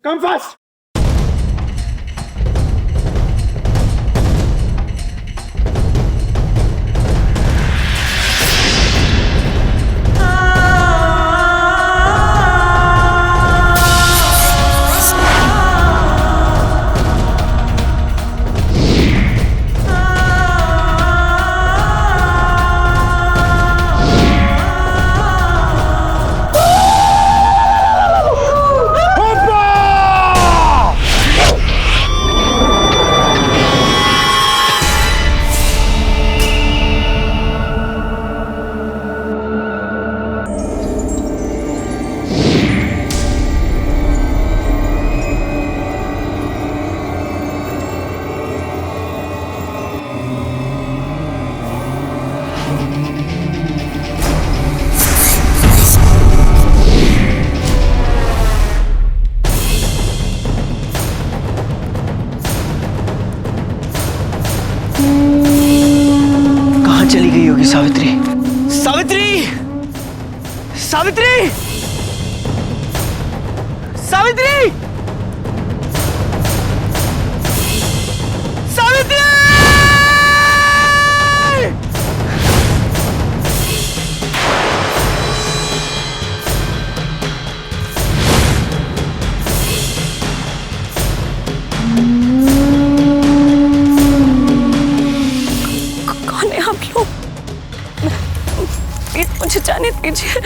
Come fast. चली गई होगी सावित्री। सावित्री! सावित्री! सावित्री! सावित्री! कौन है आप लोग? प्लीज मुझे जाने दीजिए।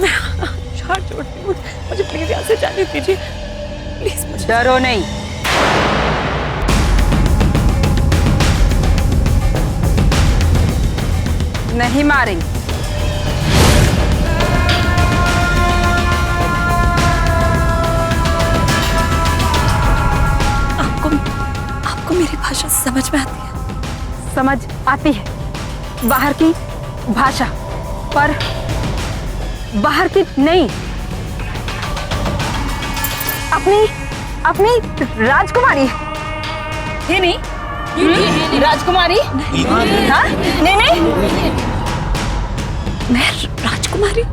मैं हाथ जोड़ती हूँ, मुझे प्लीज यहाँ से जाने दीजिए। प्लीज मुझे। डरो नहीं। नहीं मारेंगे। आपको मेरी भाषा समझ में आती है? समझ आती है बाहर की भाषा, पर बाहर की नहीं। अपनी राजकुमारी। ये नहीं राजकुमारी। हाँ? नहीं मैं राजकुमारी?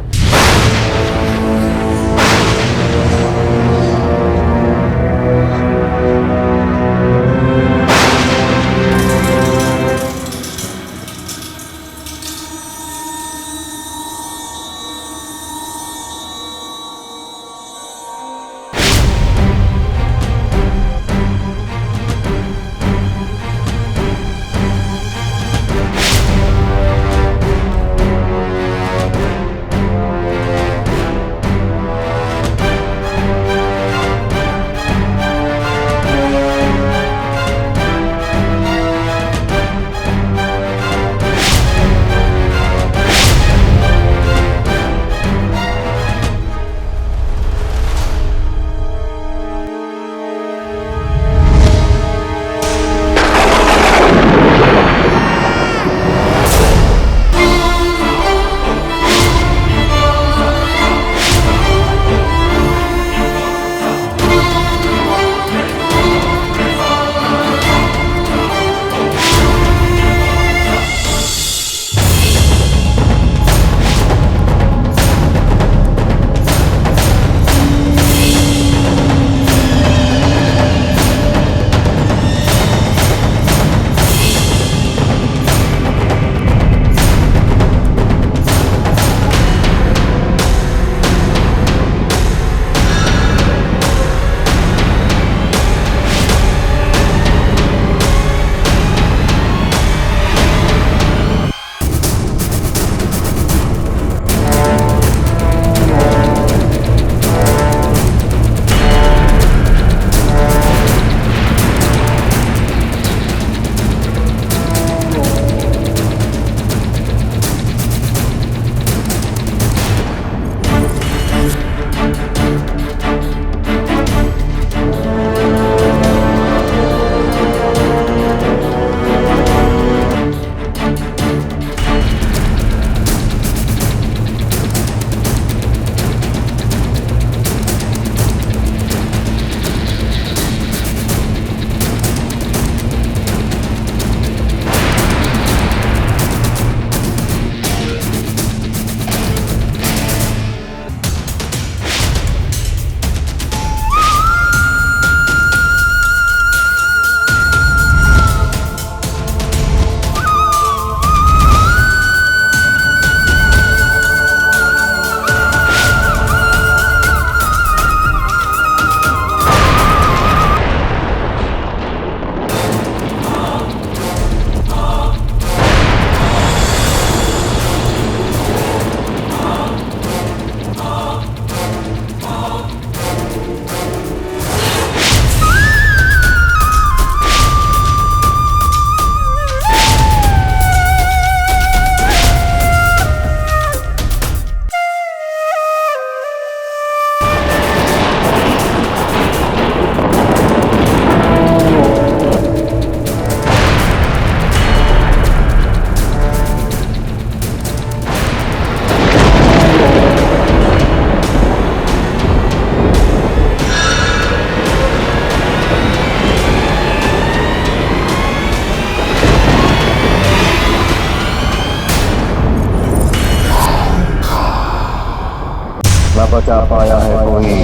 बचा पाया है कोई,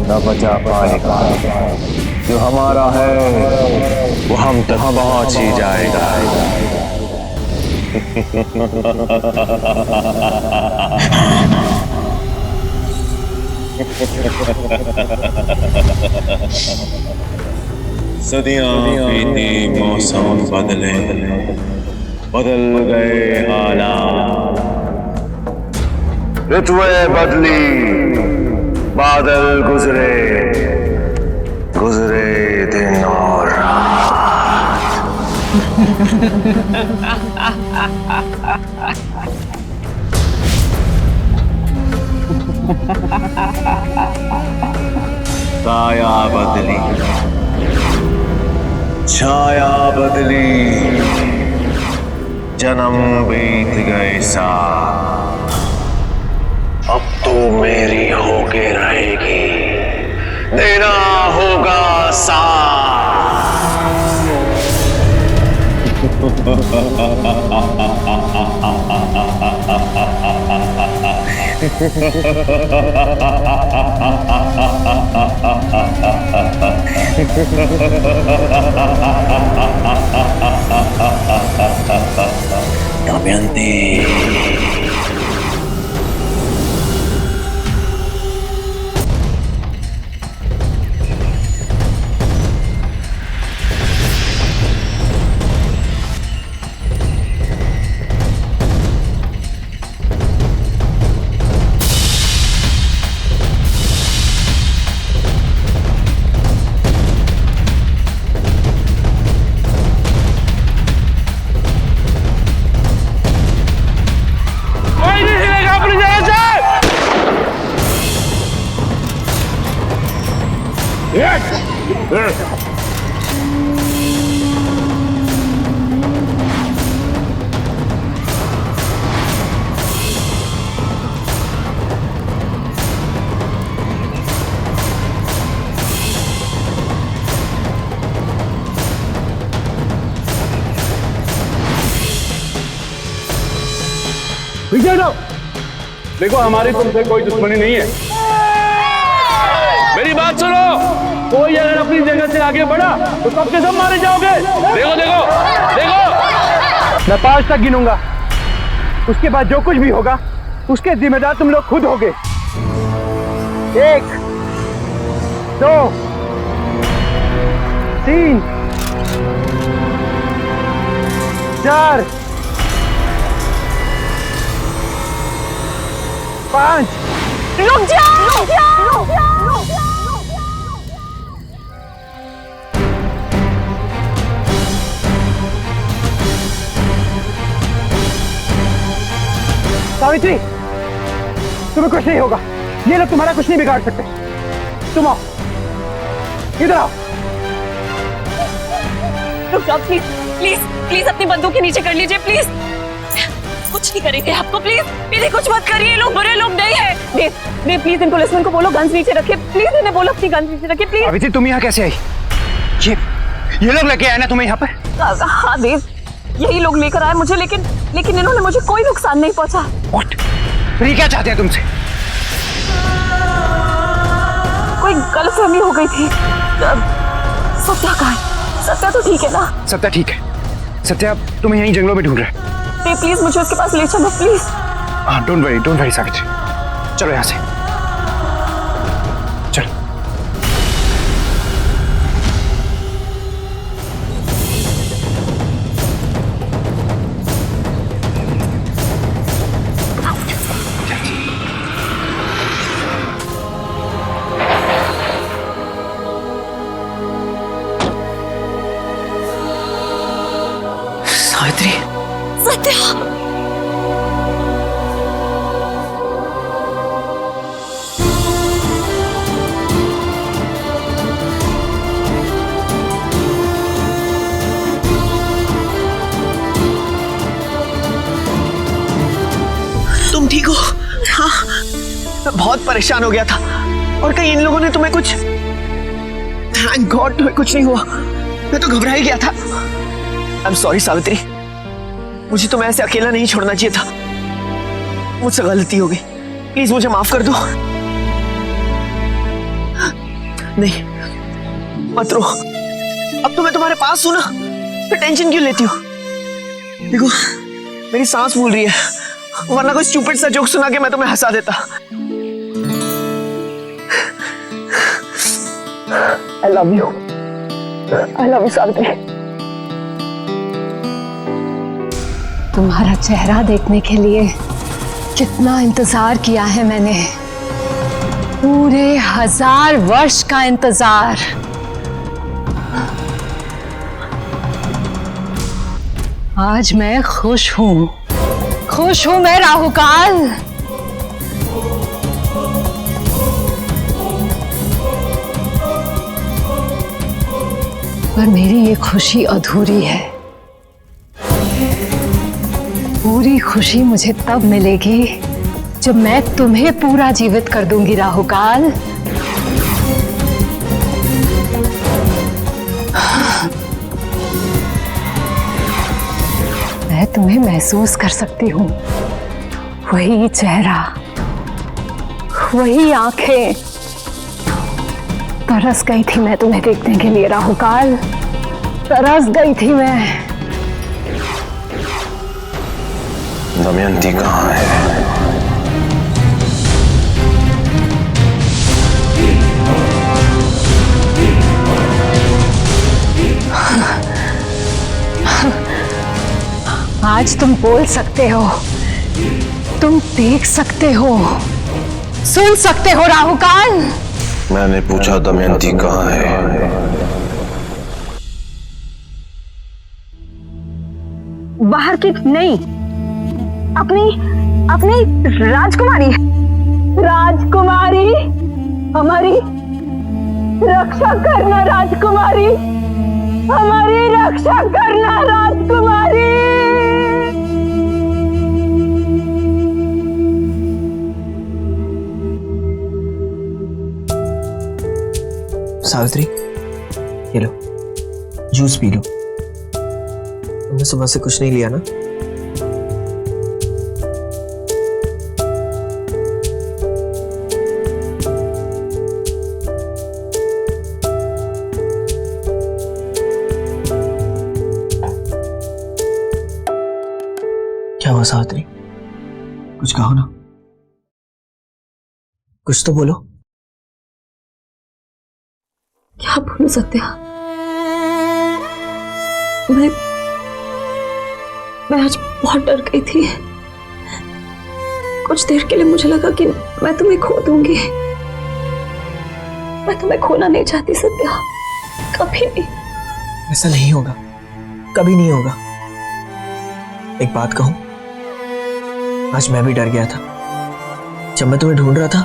न बचा पाएगा। जो हमारा है वो हम तक पहुंच ही जाएगा। सदियां बीती, मौसम बदले, बदल गए हालात। ऋतुएं बदली, बादल गुजरे, गुजरे दिन और साया बदली, छाया बदली, जन्म बीत गए साथ। अब तो मेरी होके रहेगी, देना होगा साथ। दमयंती, पीछे जाओ। देखो हमारी तुमसे कोई दुश्मनी नहीं है, मेरी बात सुनो। कोई अगर अपनी जगह से आगे बढ़ा तो सब के सब मारे जाओगे। देखो देखो देखो, मैं 5 तक गिनूंगा, उसके बाद जो कुछ भी होगा उसके जिम्मेदार तुम लोग खुद होगे। 1 2 3 4 5। रुक जाओ, रुक जाओ, रुक जाओ, रुक जाओ। सावित्री, तुम्हें कुछ नहीं होगा, ये लोग तुम्हारा कुछ नहीं बिगाड़ सकते। तुम आओ, इधर आओ। रुक जाओ प्लीज, प्लीज प्लीज अपनी बंदूक के नीचे कर लीजिए प्लीज। कुछ नहीं करेंगे आपको, प्लीज प्लीज कुछ मत करिए, ये लोग बुरे लोग नहीं है। देव देव प्लीज इन पुलिसमैन को बोलो गन्स नीचे रखे, प्लीज इन्हें बोलो अपनी गन्स नीचे रखे प्लीज। सावित्री, तुम यहाँ कैसे आई? ये लोग लेके आए ना तुम्हें यहाँ पर? हाँ देव, यही लोग लेकर आए मुझे, लेकिन इन्होंने मुझे कोई नुकसान नहीं पहुंचा। What? फिर ये क्या चाहते हैं तुमसे? कोई गलतफहमी हो गई थी। सत्या कहाँ है? सत्या तो ठीक है ना? सत्या ठीक है। सत्या तुम्हें यहीं जंगलों में ढूंढ रहा है। प्लीज मुझे उसके पास ले चलो प्लीज। हाँ, डोंट वरी सावित्री, चलो यहाँ से चलो। सावित्री, सत्या, तुम ठीक हो? हाँ, मैं बहुत परेशान हो गया था और कहीं इन लोगों ने तुम्हें कुछ, थैंक गॉड तुम्हें कुछ नहीं हुआ, मैं तो घबरा ही गया था। आई एम सॉरी सावित्री, मुझे तुम्हें ऐसे अकेला नहीं छोड़ना चाहिए था, मुझसे गलती हो गई। प्लीज मुझे माफ कर दो। नहीं मत रो, अब तो मैं तुम्हारे पास हूं ना, फिर टेंशन क्यों लेती हो? देखो मेरी सांस फूल रही है, वरना कोई स्टूपिड सा जोक सुना के मैं तुम्हें हंसा देता। I love you. I love you Savitri. तुम्हारा चेहरा देखने के लिए कितना इंतजार किया है मैंने, पूरे 1000 वर्ष का इंतजार। आज मैं खुश हूं मैं राहुकाल। पर मेरी ये खुशी अधूरी है। पूरी खुशी मुझे तब मिलेगी जब मैं तुम्हें पूरा जीवित कर दूंगी राहुकाल। मैं तुम्हें महसूस कर सकती हूँ, वही चेहरा, वही आंखें। तरस गई थी मैं तुम्हें देखने के लिए राहुकाल, तरस गई थी मैं। दमयंती कहाँ है? आज तुम बोल सकते हो, तुम देख सकते हो, सुन सकते हो राहुकाल। मैंने पूछा दमयंती कहाँ है? बाहर की नहीं, अपनी राजकुमारी हमारी रक्षा करना राजकुमारी, हमारी रक्षा करना राजकुमारी। सावित्री ये लो जूस पी लो। तुमने सुबह से कुछ नहीं लिया ना? क्या हुआ सावित्री, कुछ कहो ना, कुछ तो बोलो। क्या बोलूं सत्या, मैं आज बहुत डर गई थी। कुछ देर के लिए मुझे लगा कि मैं तुम्हें खो दूंगी। मैं तुम्हें खोना नहीं चाहती सत्या, कभी नहीं। ऐसा नहीं होगा, कभी नहीं होगा। एक बात कहूं, आज मैं भी डर गया था। जब मैं तुम्हें ढूंढ रहा था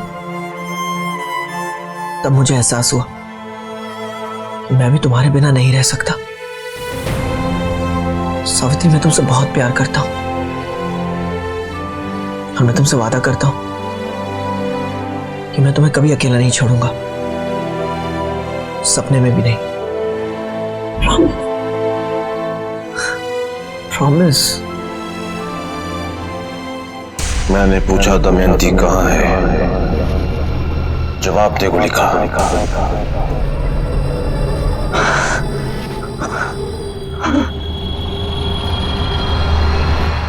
तब मुझे एहसास हुआ कि मैं भी तुम्हारे बिना नहीं रह सकता। सावित्री मैं तुमसे बहुत प्यार करता हूं और मैं तुमसे वादा करता हूं कि मैं तुम्हें कभी अकेला नहीं छोड़ूंगा, सपने में भी नहीं। प्रॉमिस। मैंने पूछा दमयंती कहाँ है? जवाब दे गुलिका।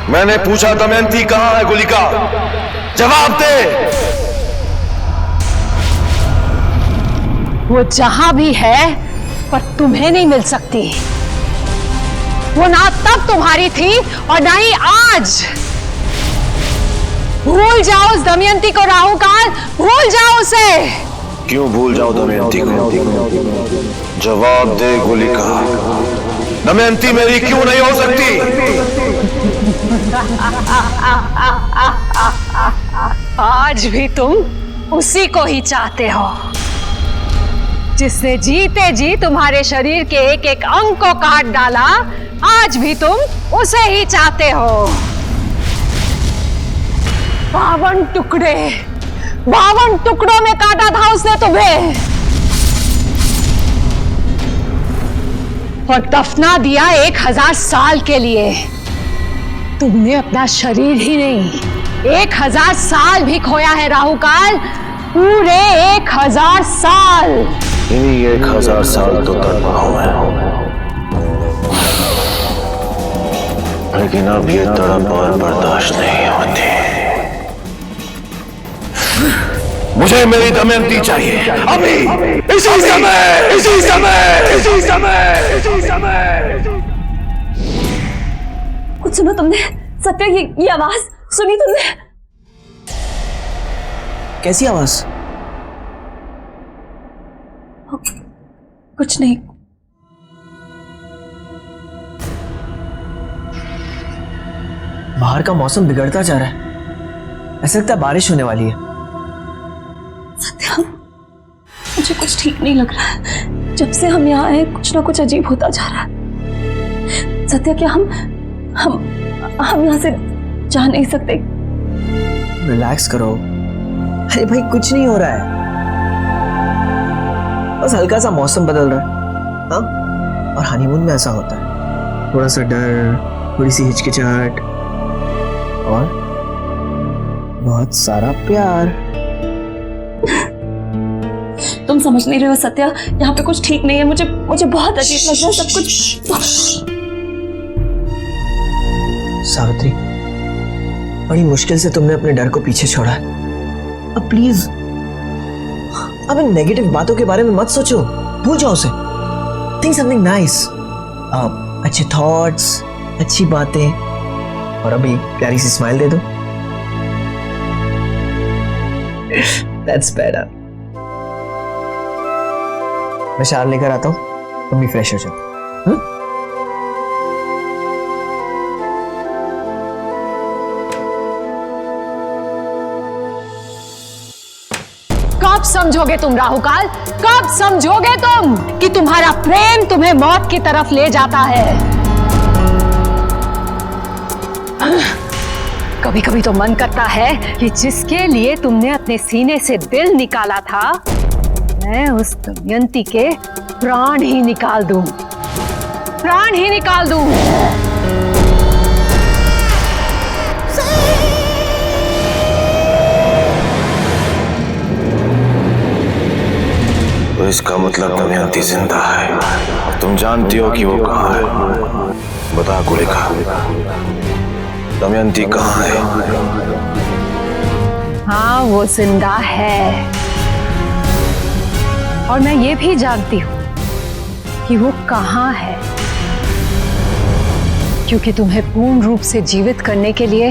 मैंने पूछा दमयंती कहाँ है गुलिका, जवाब दे। वो जहां भी है पर तुम्हें नहीं मिल सकती। वो ना तब तुम्हारी थी और ना ही आज। भूल जाओ उस दमयंती को राहुकाल, भूल जाओ उसे। क्यों भूल जाओ दमयंती को? जवाब दे गुलिका, दमयंती मेरी क्यों नहीं हो सकती? आज भी तुम उसी को ही चाहते हो जिसने जीते जी तुम्हारे शरीर के एक एक अंग को काट डाला। आज भी तुम उसे ही चाहते हो। 52 टुकड़े, 52 टुकड़ों में काटा था उसने तुम्हें और दफना दिया 1000 साल के लिए। तुमने अपना शरीर ही नहीं 1000 साल भी खोया है राहुकाल, पूरे 1000 साल। इन्हीं 1000 साल तो तड़पा हूं मैं, लेकिन अब ये तड़प और बर्दाश्त नहीं होती। मुझे मेरी दमयंती चाहिए, अभी, इसी समय, इसी समय, इसी समय, इसी समय। कुछ सुना तुमने? सत्या, ये आवाज सुनी तुमने? कैसी आवाज? कुछ नहीं। बाहर का मौसम बिगड़ता जा रहा है, ऐसा लगता है बारिश होने वाली है। सत्या, मुझे कुछ ठीक नहीं लग रहा है। जब से हम यहाँ आए कुछ ना कुछ अजीब होता जा रहा है। सत्या, क्या हम यहाँ से जा नहीं सकते? रिलैक्स करो। अरे भाई, कुछ नहीं हो रहा है, बस हल्का सा मौसम बदल रहा है। हाँ, और हनीमून में ऐसा होता है, थोड़ा सा डर, थोड़ी सी हिचकिचाहट और बहुत सारा प्यार। तुम समझ नहीं रहे हो सत्या, यहाँ पे कुछ ठीक नहीं है। मुझे बहुत अजीब लग रहा है सब कुछ। सावित्री, बड़ी मुश्किल से तुमने अपने डर को पीछे छोड़ा है। अब प्लीज, अब इन नेगेटिव बातों के बारे में मत सोचो, भूल जाओ उसे। थिंक समथिंग नाइस, अच्छे थॉट्स, अच्छी बातें, और अभी प्यारी सी स्माइल दे दो। That's better. मैं शाल लेकर आता हूँ, तुम भी फ्रेश हो जाओ। कब समझोगे तुम राहुकाल, कब समझोगे तुम कि तुम्हारा प्रेम तुम्हें मौत की तरफ ले जाता है? कभी कभी तो मन करता है कि जिसके लिए तुमने अपने सीने से दिल निकाला था, मैं उस दमयंती के प्राण ही निकाल दूं, प्राण ही निकाल दूं। तो इसका मतलब दमयंती जिंदा है, और तुम जानती हो कि वो कहाँ है। बता कुलिका, दमयंती कहाँ है? हाँ, वो जिंदा है, और मैं ये भी जानती हूँ कि वो कहाँ है, क्योंकि तुम्हें पूर्ण रूप से जीवित करने के लिए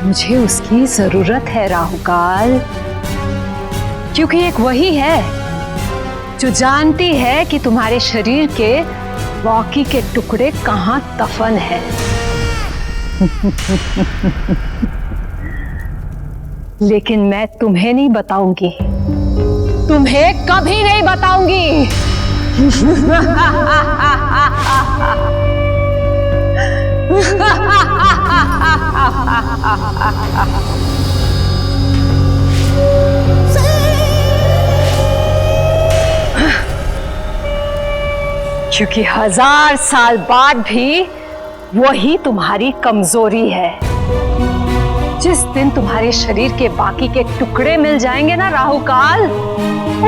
मुझे उसकी जरूरत है राहुकाल। क्योंकि एक वही है जो जानती है कि तुम्हारे शरीर के बाकी के टुकड़े कहाँ दफन है। लेकिन मैं तुम्हें नहीं बताऊंगी, तुम्हें कभी नहीं बताऊंगी। क्योंकि 1000 साल बाद भी वही तुम्हारी कमजोरी है। जिस दिन तुम्हारे शरीर के बाकी के टुकड़े मिल जाएंगे ना राहुकाल,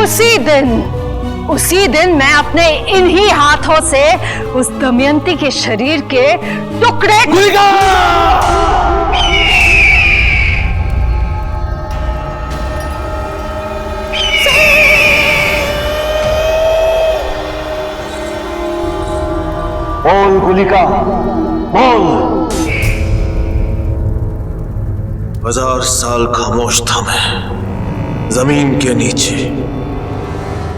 उसी दिन मैं अपने इन्हीं हाथों से उस दमयंती के शरीर के टुकड़े बोल कुलिका, बोल। 1000 साल खामोश था मैं, जमीन के नीचे,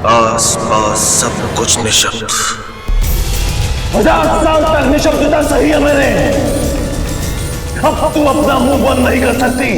आस पास सब कुछ निशब्द। 1000 साल तक निशब्दता सही है मैंने। अब तू अपना मुंह बंद नहीं कर सकती।